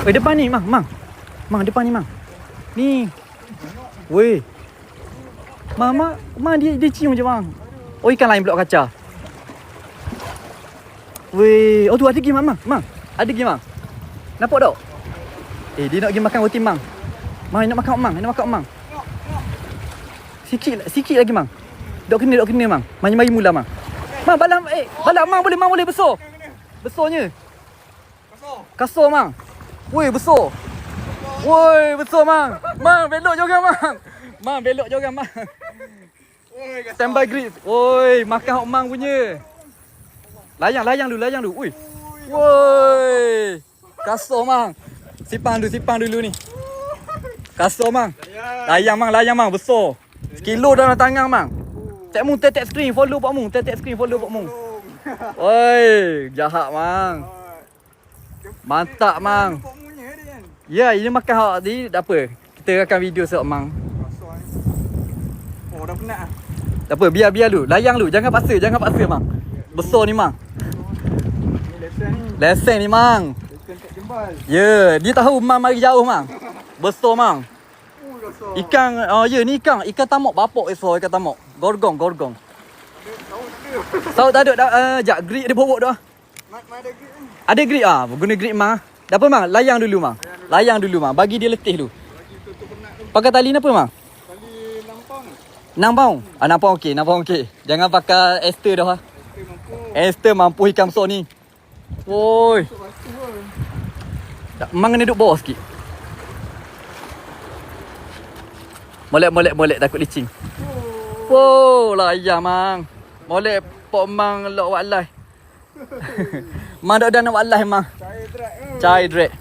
Depan ni, Mang. Mang, depan ni, Mang. Ni. Weh. Mang dia cium je, Mang. Oh, ikan lain pula kaca. Weh. Oh, tu ada pergi, Mang. Ada pergi, Mang. Nampak tak? Dia nak pergi makan roti, Mang. Mang, nak makan, Mang. Sikit lagi, Mang. Dok kena, Mang. Mari mula, Mang. Mang, balam, Mang boleh besar. Besarnya. Kasar, Mang. Woi, besar. Mang. Mang, belok juga, Mang. Standby grip. Woi, makan hok Mang punya. Layang dulu. Woi. Kasar, Mang. Sipang dulu ni. Kasar, Mang. Layang, Mang. Besar. Sekilo dalam tangan, Mang. Tek Mung tetek screen follow Pak Mung. Oi, jahat, Mang. Mantap, Mang. Ya, ini makan hak ni tak apa. Kita akan video sok, Mang. Oh, dah penat ah. Tak apa, biar dulu. Layang dulu. Jangan paksa, Mang. Besar ni, Mang. Lesen ni, Mang. Lesen kat jembal. Ya, dia tahu Mang mari jauh, Mang. Besar, Mang. Ikan, ni ikan tamok bapak ikan tamok. Gorgong. Saut tak ada. Jap, grit dia bobok dah. Ada grip ni. Ada grit guna grit, Mang. Dah apa, Mang? Layang dulu, Mang. Bagi dia letih dulu. Pakai tali apa, Mang? Tali 6 pound. 6 pound. 6 pound okey. Jangan pakai Ester dah. Ester mampu ikan besar ni. Woi. Mang kena duduk bawah sikit. Molek takut licin. Layang, Mang. Molek pok Mang lok waklai. Mang dak nak waklai, Mang. Cai drag.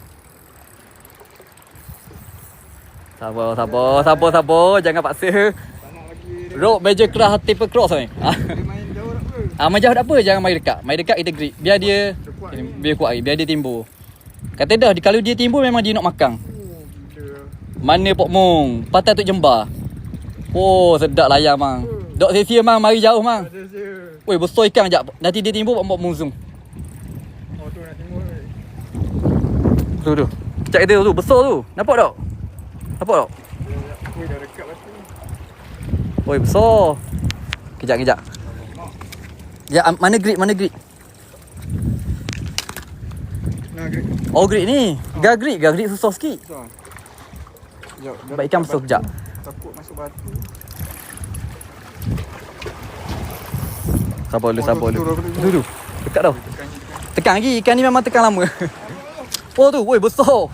Sabar. Jangan paksa. Rope meja keras taper cross ni. Main jauh tak apa. Main jauh tak apa, jangan mari dekat. Mari dekat kita grip. Biar dia kuat lagi, biar dia timbul. Kata dah, kalau dia timbul memang dia nak makan. Mana Pok Mung? Patah tu jembar. Sedap layar, Mang. Dok sia-sia, Mang. Mari jauh, Mang. Woi, besar ikan jap. Nanti dia timbul Pok Mung zoom. Oh, tu nak timbul. Tu. Kejap kita tu, besar tu. Nampak tak? Woi, dah dekat batu. Woi, besar. Kejap. Ya, mana grip? Nah, grip. Oh, grip ni. Grip susah sikit. Besar. Sekejap. Nampak ikan besar kejap. Takut masuk batu. Sabar dulu. Tu. Dekat dah. Tekan lagi. Ikan ni memang tekan lama. Oh tu, woi besar.